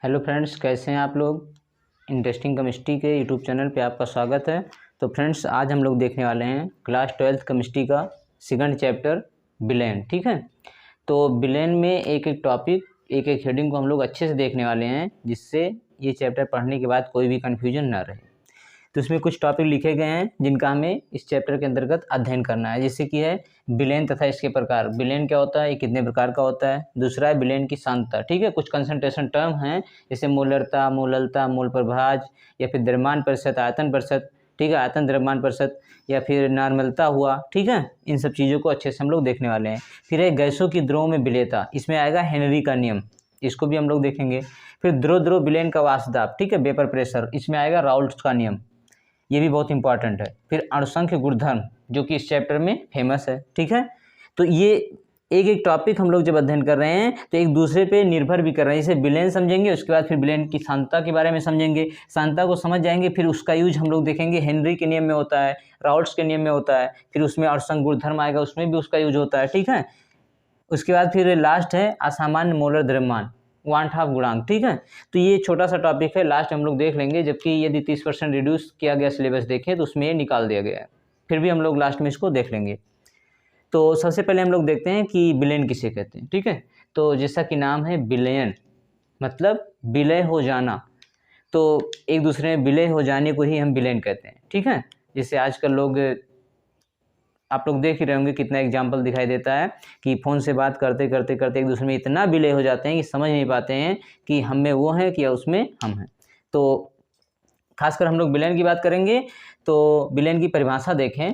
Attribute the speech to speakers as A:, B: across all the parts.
A: Hello friends, कैसे हैं आप लोग। इंटरेस्टिंग केमिस्ट्री के यूट्यूब चैनल पे आपका स्वागत है। तो फ्रेंड्स, आज हम लोग देखने वाले हैं क्लास 12th केमिस्ट्री का सेकंड चैप्टर बिलेन। ठीक है, तो बिलेन में एक एक टॉपिक, एक एक हेडिंग को हम लोग अच्छे से देखने वाले हैं, जिससे ये चैप्टर पढ़ने के बाद कोई भी कन्फ्यूजन ना रहे। तो इसमें कुछ टॉपिक लिखे गए हैं जिनका हमें इस चैप्टर के अंतर्गत अध्ययन करना है, जैसे कि है बिलेन तथा इसके प्रकार। बिलेन क्या होता है, ये कितने प्रकार का होता है। दूसरा है बिलेन की सांद्रता। ठीक है, कुछ कंसंट्रेशन टर्म हैं जैसे मोलरता, मोललता, मोल प्रभाज, या फिर द्रव्यमान प्रतिशत, आयतन प्रतिशत, ठीक है, आयतन द्रव्यमान प्रतिशत, या फिर नॉर्मलता हुआ। ठीक है, इन सब चीज़ों को अच्छे से हम लोग देखने वाले हैं। फिर है गैसों की द्रव में विलेयता, इसमें आएगा हेनरी का नियम, इसको भी हम लोग देखेंगे। फिर द्रव द्रव विलयन का वाष्पदाब, ठीक है, वेपर प्रेशर, इसमें आएगा राउल्ट्स का नियम, ये भी बहुत इंपॉर्टेंट है। फिर अणुसंख्य गुणधर्म, जो कि इस चैप्टर में फेमस है। ठीक है, तो ये एक एक टॉपिक हम लोग जब अध्ययन कर रहे हैं तो एक दूसरे पे निर्भर भी कर रहे हैं। जैसे बिलेन समझेंगे, उसके बाद फिर बिलेन की सांद्रता के बारे में समझेंगे, सांद्रता को समझ जाएंगे, फिर उसका यूज हम लोग देखेंगे हेनरी के नियम में होता है, राउल्ट्स के नियम में होता है, फिर उसमें अणुसंख्य गुणधर्म आएगा, उसमें भी उसका यूज होता है। ठीक है, उसके बाद फिर लास्ट है असामान्य मोलर द्रव्यमान, वांट हाफ गुणांक। ठीक है, तो ये छोटा सा टॉपिक है, लास्ट हम लोग देख लेंगे, जबकि यदि 30% रिड्यूस किया गया सिलेबस देखें तो उसमें ये निकाल दिया गया है, फिर भी हम लोग लास्ट में इसको देख लेंगे। तो सबसे पहले हम लोग देखते हैं कि विलयन किसे कहते हैं। ठीक है, तो जैसा कि नाम है विलयन, मतलब विलय हो जाना, तो एक दूसरे में विलय हो जाने को ही हम विलयन कहते हैं। ठीक है, जैसे आजकल लोग, आप लोग देख ही रहे होंगे, कितना एग्जाम्पल दिखाई देता है कि फ़ोन से बात करते करते करते एक दूसरे में इतना विलय हो जाते हैं कि समझ नहीं पाते हैं कि हम में वो हैं कि या उसमें हम हैं। तो खासकर हम लोग विलयन की बात करेंगे, तो विलयन की परिभाषा देखें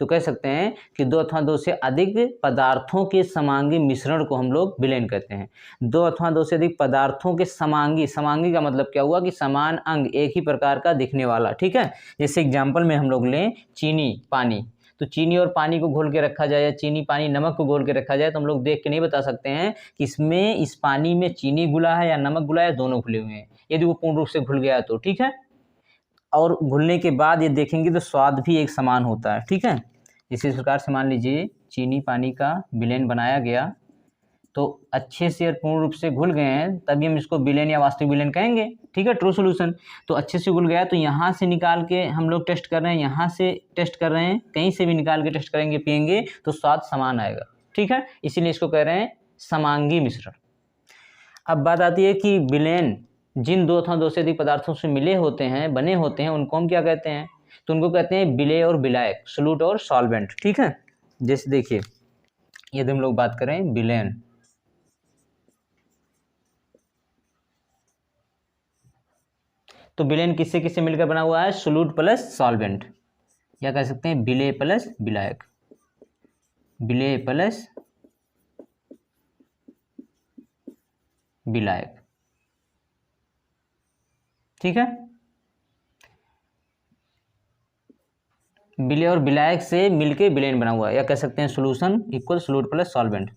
A: तो कह सकते हैं कि दो अथवा दो से अधिक पदार्थों के समांगी मिश्रण को हम लोग विलयन कहते हैं। दो अथवा दो से अधिक पदार्थों के समांगी, समांगी का मतलब क्या हुआ कि समान अंग, एक ही प्रकार का दिखने वाला। ठीक है, जैसे एग्जाम्पल में हम लोग लें चीनी, पानी, तो चीनी और पानी को घोल के रखा जाए, या चीनी पानी नमक को घोल के रखा जाए, तो हम लोग देख के नहीं बता सकते हैं कि इसमें, इस पानी में चीनी घुला है या नमक घुला है, दोनों घुले हुए हैं, यदि वो पूर्ण रूप से घुल गया तो। ठीक है, और घुलने के बाद ये देखेंगे तो स्वाद भी एक समान होता है। ठीक है, इसी प्रकार से मान लीजिए चीनी पानी का विलयन बनाया गया, तो अच्छे से और पूर्ण रूप से घुल गए हैं, तभी हम इसको विलयन या वास्तविक विलयन कहेंगे। ठीक है, ट्रू सॉल्यूशन। तो अच्छे से घुल गया, तो यहाँ से निकाल के हम लोग टेस्ट कर रहे हैं, यहाँ से टेस्ट कर रहे हैं, कहीं से भी निकाल के टेस्ट करेंगे, पियेंगे तो स्वाद समान आएगा। ठीक है, इसीलिए इसको कह रहे हैं समांगी मिश्रण। अब बात आती है कि विलयन जिन दो अथवा दो से अधिक पदार्थों से मिले होते हैं, बने होते हैं, उनको हम क्या कहते हैं, तो उनको कहते हैं विलेय और विलायक, सोल्यूट और सॉल्वेंट। ठीक है, जैसे देखिए यदि हम लोग बात करें विलयन, तो विलयन किससे किससे मिलकर बना हुआ है, सोल्यूट प्लस सॉल्वेंट, या कह सकते हैं विलेय प्लस विलायक, विलेय प्लस विलायक। ठीक है, विलेय और विलायक से मिलके विलयन बना हुआ है, या कह सकते हैं solution equal solute plus solvent,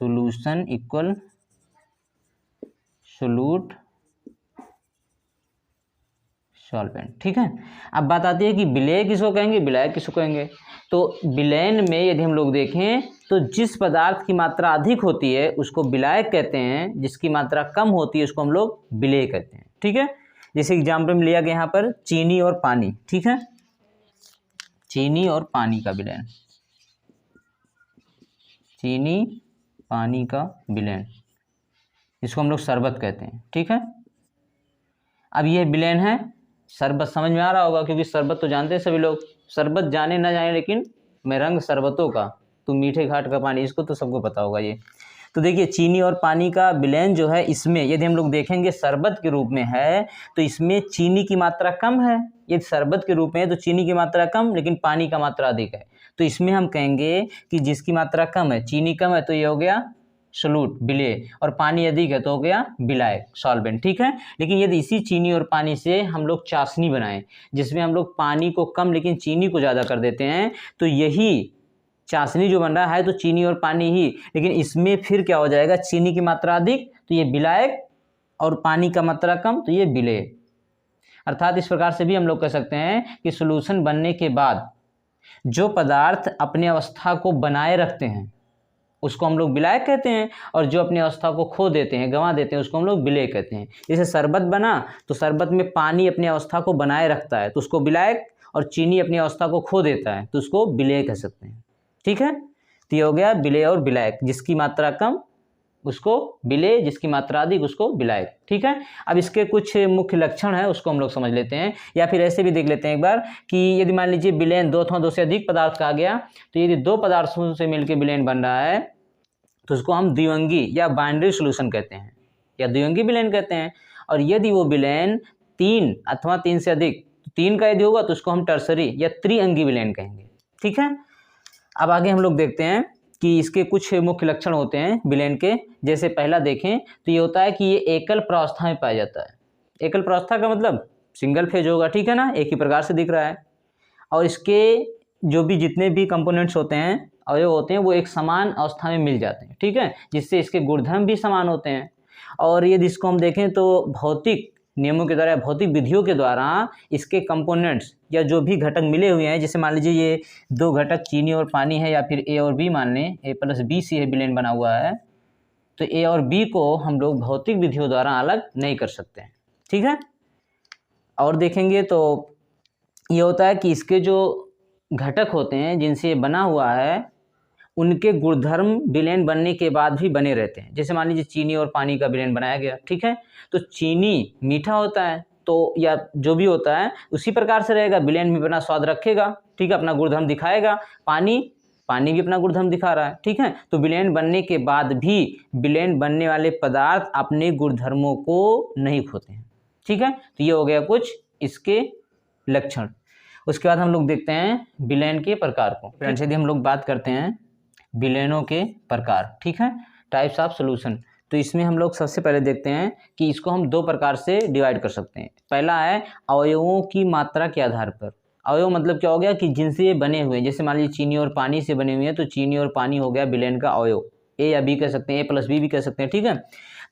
A: solution equal solute solvent. ठीक है, अब बात आती है कि विलेय किसको कहेंगे, विलायक किसको कहेंगे। तो विलयन में यदि हम लोग देखें तो जिस पदार्थ की मात्रा अधिक होती है उसको विलायक कहते हैं, जिसकी मात्रा कम होती है उसको हम लोग विलेय कहते हैं। ठीक है, जैसे एग्जाम्पल में लिया गया यहाँ पर चीनी और पानी। ठीक है, चीनी और पानी का विलयन, चीनी पानी का विलयन, इसको हम लोग शरबत कहते हैं। ठीक है, अब ये विलयन है, शरबत समझ में आ रहा होगा, क्योंकि शरबत तो जानते हैं सभी लोग, शरबत जाने ना जाने लेकिन मैं रंग शरबतों का, तू मीठे घाट का पानी, इसको तो सबको पता होगा ये। तो देखिए चीनी और पानी का विलयन जो है, इसमें यदि हम लोग देखेंगे शरबत के रूप में है तो इसमें चीनी की मात्रा कम है, यदि शरबत के रूप में है तो चीनी की मात्रा कम लेकिन पानी का मात्रा अधिक है, तो इसमें हम कहेंगे कि जिसकी मात्रा कम है, चीनी कम है, तो ये हो गया सोल्यूट विलेय, और पानी अधिक है तो हो गया विलायक सॉल्वेंट। ठीक है, लेकिन यदि इसी चीनी और पानी से हम लोग चाशनी बनाएं, जिसमें हम लोग पानी को कम लेकिन चीनी को ज़्यादा कर देते हैं, तो यही चाशनी जो बन रहा है तो चीनी और पानी ही, लेकिन इसमें फिर क्या हो जाएगा, चीनी की मात्रा अधिक तो ये विलायक, और पानी का मात्रा कम तो ये विलेय। अर्थात इस प्रकार से भी हम लोग कह सकते हैं कि सॉल्यूशन बनने के बाद जो पदार्थ अपने अवस्था को बनाए रखते हैं, उसको हम लोग विलायक कहते हैं, और जो अपनी अवस्था को खो देते हैं, गंवा देते हैं, उसको हम लोग विलेय कहते हैं। जैसे शरबत बना तो शरबत में पानी अपनी अवस्था को बनाए रखता है तो उसको विलायक, और चीनी अपनी अवस्था को खो देता है तो उसको विलेय कह सकते हैं। ठीक है, तो ये हो गया विलेय और विलायक। जिसकी मात्रा कम उसको विलेय, जिसकी मात्रा अधिक उसको विलायक। ठीक है, अब इसके कुछ मुख्य लक्षण है उसको हम लोग समझ लेते हैं, या फिर ऐसे भी देख लेते हैं एक बार कि यदि मान लीजिए विलेयन दो अथवा दो से अधिक पदार्थ कहा गया, तो यदि दो पदार्थों से मिलकर विलेयन बन रहा है तो उसको हम द्विअंगी या बाइनरी सॉल्यूशन कहते हैं, या द्विअंगी विलेयन कहते हैं। और यदि वो विलेयन तीन अथवा तीन से अधिक, तीन का यदि होगा तो उसको हम टर्सरी या त्रिअंगी विलेयन कहेंगे। ठीक है, अब आगे हम लोग देखते हैं कि इसके कुछ मुख्य लक्षण होते हैं विलेयन के। जैसे पहला देखें तो ये होता है कि ये एकल प्रावस्था में पाया जाता है। एकल प्रावस्था का मतलब सिंगल फेज होगा, ठीक है ना, एक ही प्रकार से दिख रहा है। और इसके जो भी जितने भी कंपोनेंट्स होते हैं, अवयव होते हैं, वो एक समान अवस्था में मिल जाते हैं। ठीक है, जिससे इसके गुणधर्म भी समान होते हैं। और यदि इसको हम देखें तो भौतिक नियमों के द्वारा, भौतिक विधियों के द्वारा इसके कंपोनेंट्स या जो भी घटक मिले हुए हैं, जैसे मान लीजिए ये दो घटक चीनी और पानी है, या फिर ए और बी मान लें, ए प्लस बी सी है विलेयन बना हुआ है, तो ए और बी को हम लोग भौतिक विधियों द्वारा अलग नहीं कर सकते हैं। ठीक है, और देखेंगे तो ये होता है कि इसके जो घटक होते हैं जिनसे ये बना हुआ है, उनके गुणधर्म विलेयन बनने के बाद भी बने रहते हैं। जैसे मान लीजिए चीनी और पानी का विलेयन बनाया गया, ठीक है, तो चीनी मीठा होता है तो, या जो भी होता है उसी प्रकार से रहेगा, विलेयन भी अपना स्वाद रखेगा, ठीक है, अपना गुणधर्म दिखाएगा। पानी भी अपना गुणधर्म दिखा रहा है। ठीक है, तो विलेयन बनने के बाद भी विलेयन बनने वाले पदार्थ अपने गुणधर्मों को नहीं खोते हैं। ठीक है, तो ये हो गया कुछ इसके लक्षण। उसके बाद हम लोग देखते हैं विलेयन के प्रकार को। फ्रेंड्स, यदि हम लोग बात करते हैं विलेयनों के प्रकार, ठीक है, टाइप्स ऑफ सॉल्यूशन, तो इसमें हम लोग सबसे पहले देखते हैं कि इसको हम दो प्रकार से डिवाइड कर सकते हैं। पहला है अवयवों की मात्रा के आधार पर। अवयव मतलब क्या हो गया कि जिनसे ये बने हुए हैं, जैसे मान लीजिए चीनी और पानी से बने हुए हैं, तो चीनी और पानी हो गया विलेयन का अवयव। ए या बी कह सकते हैं, ए प्लस बी भी कह सकते हैं। ठीक है,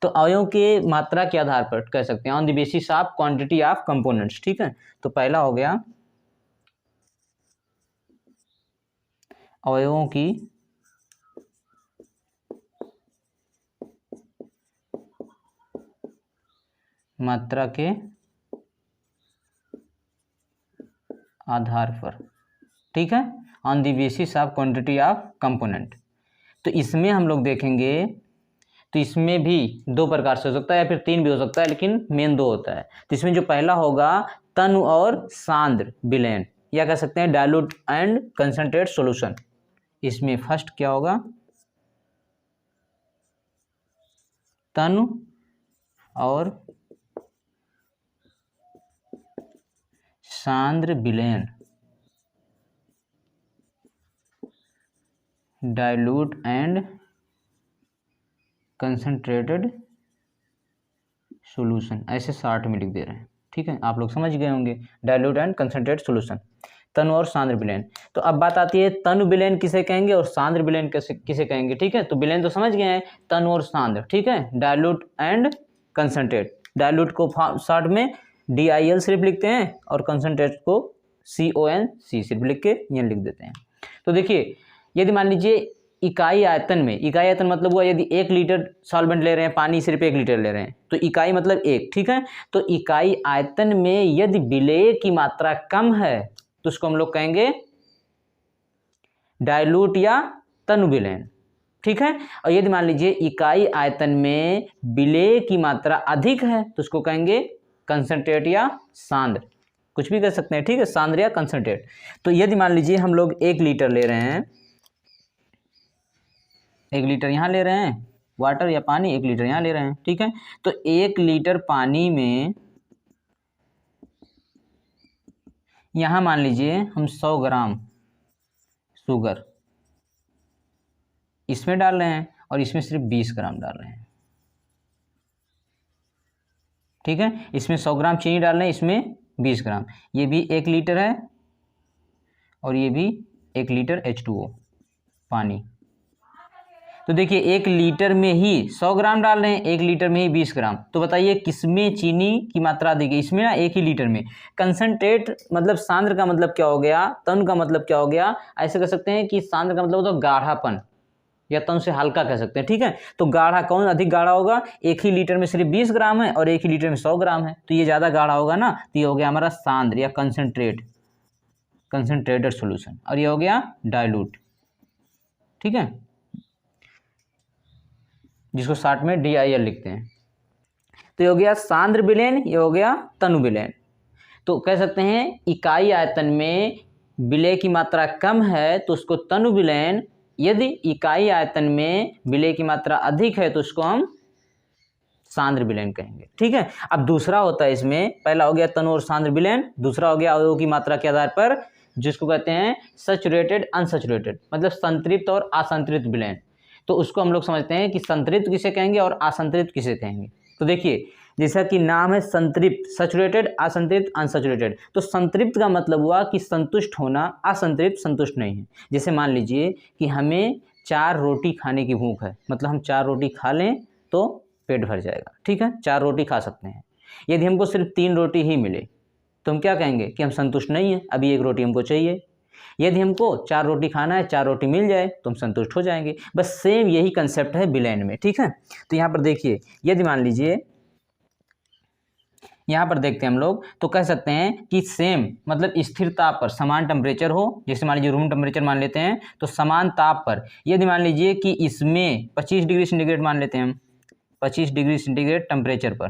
A: तो अवयवों के मात्रा के आधार पर कह सकते हैं, on the basis of quantity of components. ठीक है, तो पहला हो गया अवयवों की मात्रा के आधार पर। ठीक है, on the basis of quantity of component. तो इसमें हम लोग देखेंगे तो इसमें भी दो प्रकार से हो सकता है, या फिर तीन भी हो सकता है, लेकिन मेन दो होता है। तो इसमें जो पहला होगा तनु और सांद्र विलेयन, या कह सकते हैं डाइल्यूट एंड कंसंट्रेट सॉल्यूशन। इसमें फर्स्ट क्या होगा, तनु और सांद्र विलेयन, डाइल्यूट एंड कंसंट्रेटेड सॉल्यूशन, ऐसे शॉर्ट में लिख दे रहे हैं। ठीक है, आप लोग समझ गए होंगे, डाइल्यूट एंड कंसंट्रेटेड सॉल्यूशन, तनु और सांद्र विलेयन। तो अब बात आती है तनु विलेयन किसे कहेंगे और सांद्र विलेयन किसे कहेंगे। ठीक है, तो विलेयन तो समझ गए हैं, तनु और सांद्र। ठीक है, डाइल्यूट एंड कंसंट्रेट, डाइल्यूट को शॉर्ट में DIL सिर्फ लिखते हैं, और कंसंट्रेट को CONC सिर्फ लिख के ये लिख देते हैं। तो देखिए, यदि मान लीजिए इकाई आयतन में, इकाई आयतन मतलब हुआ यदि 1 लीटर सॉल्वेंट ले रहे हैं, पानी सिर्फ 1 लीटर ले रहे हैं, तो इकाई मतलब 1। ठीक है, तो इकाई आयतन में यदि विलेय की मात्रा कम है तो उसको हम लोग कहेंगे डाइल्यूट या तनु विलेयन। ठीक है, और यदि मान लीजिए इकाई आयतन में विलेय की मात्रा अधिक है तो उसको कहेंगे कंसंट्रेट या सांद्र, कुछ भी कर सकते हैं। ठीक है, सांद्र या कंसंट्रेट। तो यदि मान लीजिए हम लोग 1 लीटर ले रहे हैं, 1 लीटर यहाँ ले रहे हैं वाटर या पानी, 1 लीटर यहाँ ले रहे हैं। ठीक है, तो 1 लीटर पानी में यहाँ मान लीजिए हम 100 ग्राम शुगर इसमें डाल रहे हैं, और इसमें सिर्फ 20 ग्राम डाल रहे हैं। ठीक है, इसमें 100 ग्राम चीनी डाल रहे हैं, इसमें 20 ग्राम। ये भी 1 लीटर है, और ये भी 1 लीटर H2O पानी। तो देखिए 1 लीटर में ही 100 ग्राम डाल रहे हैं, 1 लीटर में ही 20 ग्राम। तो बताइए किसमें चीनी की मात्रा अधिक है, इसमें ना 1 ही लीटर में। कंसंट्रेट मतलब सांद्र का मतलब क्या हो गया, तनु का मतलब क्या हो गया, ऐसे कह सकते हैं कि सांद्र का मतलब होता है गाढ़ापन। या तन से हल्का कह सकते हैं, ठीक है। तो गाढ़ा कौन अधिक गाढ़ा होगा, एक ही लीटर में सिर्फ 20 ग्राम है और एक ही लीटर में 100 ग्राम है, तो ये ज़्यादा गाढ़ा होगा ना, तो ये हो गया हमारा सांद्र या कंसनट्रेटेड सॉल्यूशन, और ये हो गया डाइल्यूट, ठीक है, जिसको शॉर्ट में DIL लिखते हैं। तो ये हो गया सांद्र विलयन, ये हो गया तनु विलयन। तो कह सकते हैं इकाई आयतन में विलय की मात्रा कम है तो उसको तनु विलयन, यदि इकाई आयतन में विलय की मात्रा अधिक है तो उसको हम सांद्र विलयन कहेंगे, ठीक है। अब दूसरा होता है इसमें, पहला हो गया तनु और सांद्र विलयन, दूसरा हो गया अवयवों की मात्रा के आधार पर, जिसको कहते हैं सैचुरेटेड अनसैचुरेटेड, मतलब संतृप्त और असंतृप्त विलयन। तो उसको हम लोग समझते हैं कि संतृप्त किसे कहेंगे और असंतृप्त किसे कहेंगे। तो देखिए जैसा कि नाम है संतृप्त, सैचुरेटेड, असंतृप्त, अनसैचुरेटेड। तो संतृप्त का मतलब हुआ कि संतुष्ट होना, असंतृप्त संतुष्ट नहीं है। जैसे मान लीजिए कि हमें 4 रोटी खाने की भूख है, मतलब हम 4 रोटी खा लें तो पेट भर जाएगा, ठीक है, 4 रोटी खा सकते हैं। यदि हमको सिर्फ 3 रोटी ही मिले तो हम क्या कहेंगे कि हम संतुष्ट नहीं हैं, अभी 1 रोटी हमको चाहिए। यदि हमको 4 रोटी खाना है, 4 रोटी मिल जाए तो हम संतुष्ट हो जाएंगे। बस सेम यही कंसेप्ट है विलयन में, ठीक है। तो यहाँ पर देखिए, यदि मान लीजिए यहाँ पर देखते हैं हम लोग, तो कह सकते हैं कि सेम मतलब स्थिर ताप पर समान टेम्परेचर हो, जैसे मान लीजिए रूम टेम्परेचर मान लेते हैं, तो समान ताप पर यदि मान लीजिए कि इसमें 25 डिग्री सेंटीग्रेड मान लेते हैं हम, 25 डिग्री सेंटीग्रेड टेम्परेचर पर,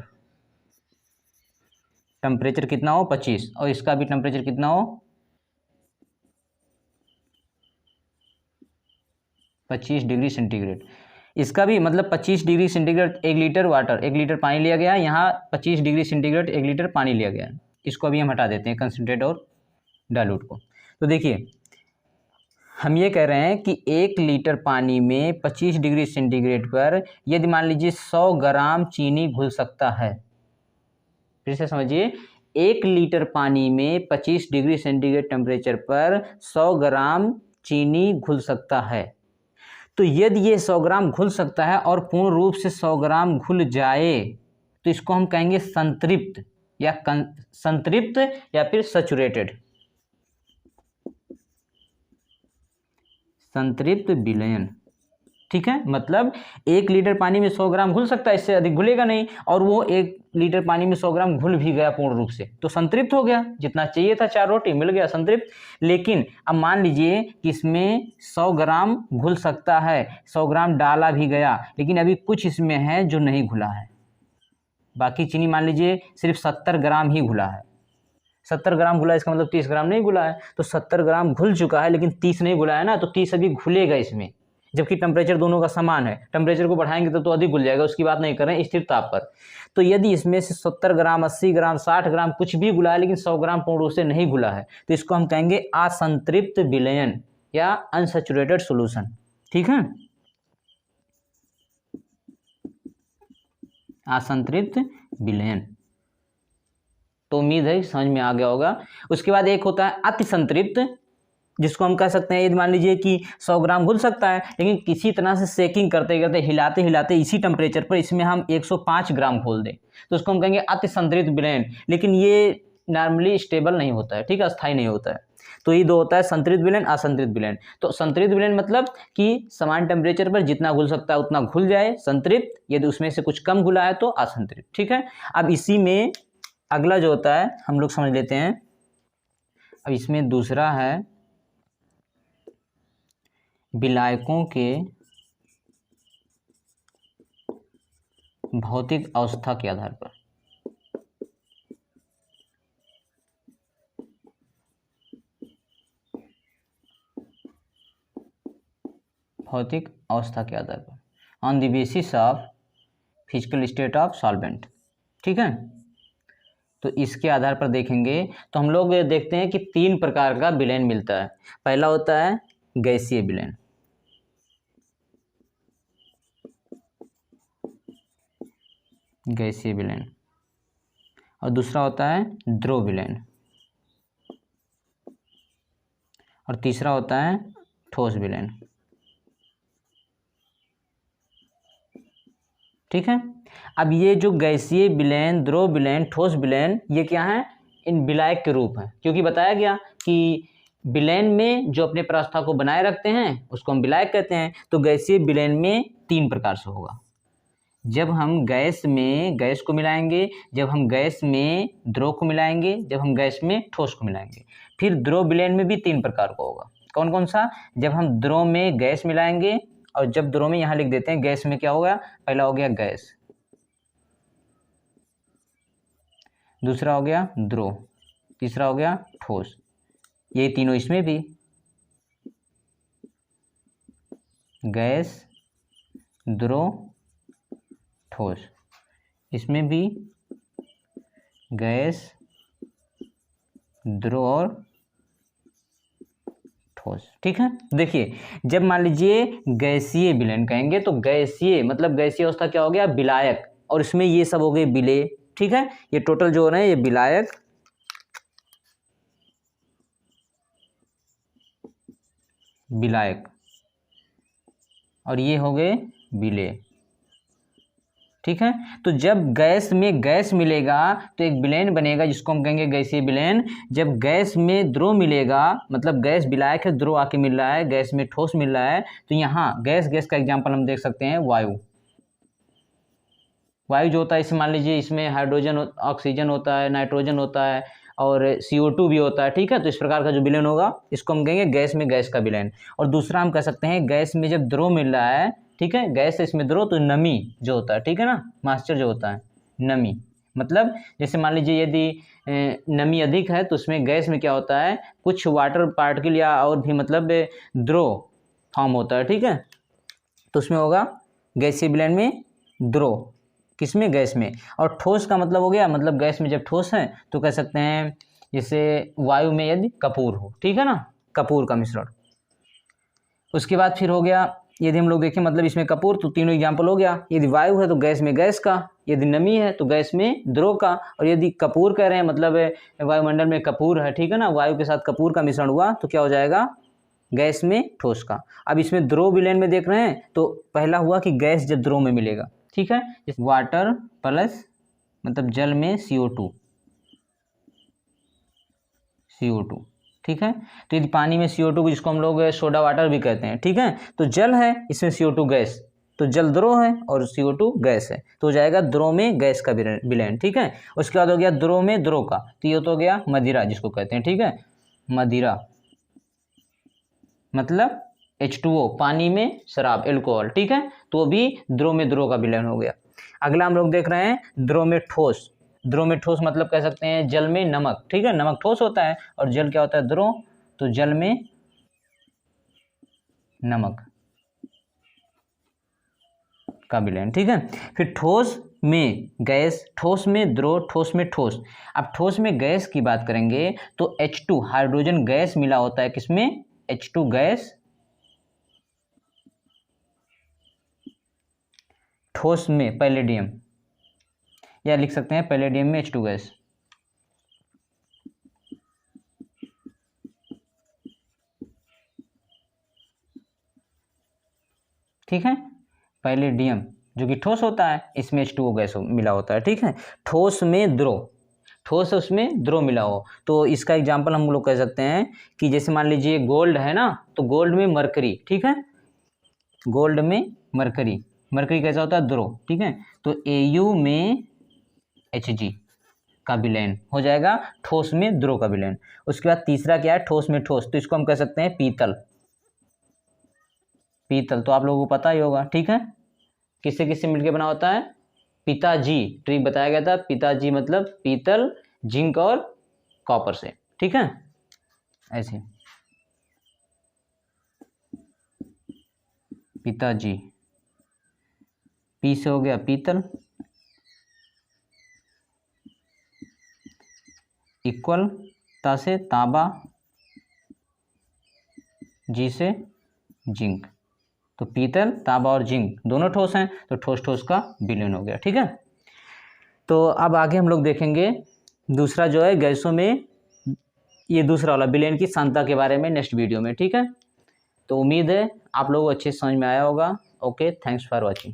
A: टेम्परेचर कितना हो 25, और इसका भी टेम्परेचर कितना हो 25 डिग्री सेंटीग्रेड, इसका भी मतलब 25 degree centigrade 1 litre water, 1 litre पानी लिया गया, यहाँ 25 डिग्री सेंटीग्रेड 1 लीटर पानी लिया गया। इसको अभी हम हटा देते हैं कंसनट्रेट और डाइल्यूट को। तो देखिए हम ये कह रहे हैं कि 1 लीटर पानी में 25 डिग्री सेंटीग्रेड पर यदि मान लीजिए 100 ग्राम चीनी घुल सकता है, फिर से समझिए, 1 लीटर पानी में 25 डिग्री सेंटीग्रेड टेम्परेचर पर 100 ग्राम चीनी घुल सकता है। तो यदि ये 100 ग्राम घुल सकता है और पूर्ण रूप से 100 ग्राम घुल जाए तो इसको हम कहेंगे संतृप्त या फिर सैचुरेटेड, संतृप्त विलयन, ठीक है। मतलब 1 लीटर पानी में 100 ग्राम घुल सकता है, इससे अधिक घुलेगा नहीं, और वो 1 लीटर पानी में 100 ग्राम घुल भी गया पूर्ण रूप से, तो संतृप्त हो गया, जितना चाहिए था 4 रोटी मिल गया, संतृप्त। लेकिन अब मान लीजिए कि इसमें 100 ग्राम घुल सकता है, 100 ग्राम डाला भी गया, लेकिन अभी कुछ इसमें है जो नहीं घुला है, बाकी चीनी मान लीजिए सिर्फ 70 ग्राम ही घुला है, 70 ग्राम घुला, इसका मतलब 30 ग्राम नहीं घुला है। तो 70 ग्राम घुल चुका है लेकिन 30 नहीं घुला है ना, तो 30 अभी घुलेगा इसमें, जबकि टेम्परेचर दोनों का समान है, टेम्परेचर को बढ़ाएंगे तो अधिक घुल जाएगा, उसकी बात नहीं कर रहे हैं, स्थिर ताप पर। तो यदि इसमें से 70 ग्राम 80 ग्राम 60 ग्राम कुछ भी घुला है लेकिन 100 ग्राम पूर्ण रूप से नहीं घुला है, तो इसको हम कहेंगे असंतृप्त विलयन या अनसैचुरेटेड सॉल्यूशन, ठीक है, असंतृप्त विलयन। तो उम्मीद है समझ में आ गया होगा। उसके बाद एक होता है अति संतृप्त, जिसको हम कह सकते हैं यदि मान लीजिए कि 100 ग्राम घुल सकता है लेकिन किसी तरह से सेकिंग करते करते हिलाते हिलाते इसी टेम्परेचर पर इसमें हम 105 ग्राम घोल दें, तो उसको हम कहेंगे अति संतृप्त विलयन। लेकिन ये नॉर्मली स्टेबल नहीं होता है, ठीक है, अस्थायी नहीं होता है। तो ये 2 होता है, संतृप्त विलयन, असंतृप्त विलयन। तो संतृप्त विलयन मतलब कि समान टेम्परेचर पर जितना घुल सकता है उतना घुल जाए, संतृप्त, यदि उसमें से कुछ कम घुला है तो असंतृप्त, ठीक है। अब इसी में अगला जो होता है हम लोग समझ लेते हैं। अब इसमें दूसरा है विलायकों के भौतिक अवस्था के आधार पर, भौतिक अवस्था के आधार पर, on the basis of physical state of solvent, ठीक है। तो इसके आधार पर देखेंगे तो हम लोग देखते हैं कि 3 प्रकार का विलयन मिलता है। पहला होता है गैसीय विलयन, गैसीय विलयन, और दूसरा होता है द्रव विलयन, और तीसरा होता है ठोस विलयन, ठीक है। अब ये जो गैसीय विलयन, द्रव विलयन, ठोस विलयन, ये क्या है, इन विलायक के रूप हैं, क्योंकि बताया गया कि विलयन में जो अपने प्रावस्था को बनाए रखते हैं उसको हम विलायक कहते हैं। तो गैसीय विलयन में 3 प्रकार से होगा। जब हम गैस में गैस को मिलाएंगे, जब हम गैस में द्रव को मिलाएंगे, जब हम गैस में ठोस को मिलाएंगे। फिर द्रव विलयन में भी 3 प्रकार का होगा। कौन कौन सा? जब हम द्रव में गैस मिलाएंगे, और जब द्रव में यहाँ लिख देते हैं गैस में क्या होगा, पहला हो गया गैस, दूसरा हो गया द्रव, तीसरा हो गया ठोस। ये तीनों इसमें भी गैस, द्रव, ठोस, इसमें भी गैस, द्रव और ठोस। ठीक है, देखिए जब मान लीजिए गैसीय विलयन कहेंगे तो गैसीय मतलब गैसीय अवस्था क्या हो गया, विलायक, और इसमें ये सब हो गए विलेय। ठीक है, ये टोटल जो हो रहे हैं ये विलायक, विलायक, और ये हो गए विलेय। ठीक है, तो जब गैस में गैस मिलेगा तो एक विलयन बनेगा जिसको हम कहेंगे गैसीय विलयन। जब गैस में द्रव मिलेगा, मतलब गैस विलायक है, द्रव आके मिल रहा है, गैस में ठोस मिल रहा है, तो यहाँ गैस गैस का एग्जांपल हम देख सकते हैं वायु। वायु जो होता है, इसे मान लीजिए इसमें हाइड्रोजन, ऑक्सीजन होता है, नाइट्रोजन होता है और CO2 भी होता है। ठीक है, तो इस प्रकार का जो विलयन होगा इसको हम कहेंगे गैस में गैस का विलयन। और दूसरा हम कह सकते हैं गैस में जब द्रव मिल रहा है, ठीक है, गैस इसमें द्रव, तो नमी जो होता है, ठीक है ना, मॉइस्चर जो होता है, नमी, मतलब जैसे मान लीजिए यदि नमी अधिक है तो उसमें गैस में क्या होता है, कुछ वाटर पार्टिकल या और भी मतलब द्रव फॉर्म होता है। ठीक है, तो उसमें होगा गैसीय विलयन में द्रव, किसमें, गैस में। और ठोस का मतलब हो गया, मतलब गैस में जब ठोस है तो कह सकते हैं जैसे वायु में यदि कपूर हो, ठीक है ना, कपूर का मिश्रण। उसके बाद फिर हो गया, यदि हम लोग देखें मतलब इसमें कपूर, तो तीनों एग्जाम्पल हो गया। यदि वायु है तो गैस में गैस का, यदि नमी है तो गैस में द्रव का, और यदि कपूर कह रहे हैं मतलब वायुमंडल में कपूर है, ठीक है ना, वायु के साथ कपूर का मिश्रण हुआ तो क्या हो जाएगा, गैस में ठोस का। अब इसमें द्रव विलयन में देख रहे हैं तो पहला हुआ कि गैस जब द्रव में मिलेगा, ठीक है, वाटर प्लस मतलब जल में CO2, ठीक है। तो यदि पानी में CO2 जिसको हम लोग सोडा वाटर भी कहते हैं, ठीक है, तो जल है, इसमें CO2 गैस, तो जल द्रव है और CO2 गैस है, तो हो जाएगा द्रव में गैस का विलयन। ठीक है, उसके बाद हो गया द्रव में द्रव का, तो ये तो हो गया मदिरा जिसको कहते हैं, ठीक है, मदिरा मतलब H2O, पानी में शराब, एल्कोहल, ठीक है, तो भी द्रव में द्रव का विलयन हो गया। अगला हम लोग देख रहे हैं द्रव में ठोस। द्रव में ठोस मतलब कह सकते हैं जल में नमक, ठीक है, नमक ठोस होता है और जल क्या होता है, द्रव, तो जल में नमक का विलयन। ठीक है, फिर ठोस में गैस, ठोस में द्रव, ठोस में ठोस। अब ठोस में गैस की बात करेंगे तो H2 हाइड्रोजन गैस मिला होता है, किसमें, H2 गैस, ठोस में पैलेडियम, या लिख सकते हैं पैलेडियम में H2 गैस। ठीक है, पैलेडियम जो कि ठोस होता है, इसमें H2O गैस मिला होता है। ठीक है, ठोस में द्रव, ठोस उसमें द्रव मिला हो, तो इसका एग्जांपल हम लोग कह सकते हैं कि जैसे मान लीजिए गोल्ड है ना, तो गोल्ड में मरकरी, ठीक है, गोल्ड में मरकरी, मरकरी कैसा होता है, द्रव, ठीक है, तो Au में Hg का विलयन हो जाएगा, ठोस में द्रव का विलयन। उसके बाद तीसरा क्या है, ठोस में ठोस, तो इसको हम कह सकते हैं पीतल। पीतल तो आप लोगों को पता ही होगा, ठीक है, किससे किससे मिलकर बना होता है, पिताजी, ट्रिक बताया गया था, पिताजी मतलब पीतल, जिंक और कॉपर से। ठीक है, ऐसे पिताजी, पी से हो गया पीतल, इक्वल ता से तांबा, जी से जिंक, तो पीतल, तांबा और जिंक दोनों ठोस हैं, तो ठोस ठोस का विलयन हो गया। ठीक है, तो अब आगे हम लोग देखेंगे दूसरा जो है गैसों में, ये दूसरा वाला विलयन की सांद्रता के बारे में नेक्स्ट वीडियो में। ठीक है, तो उम्मीद है आप लोगों को अच्छे से समझ में आया होगा। Okay, thanks for watching.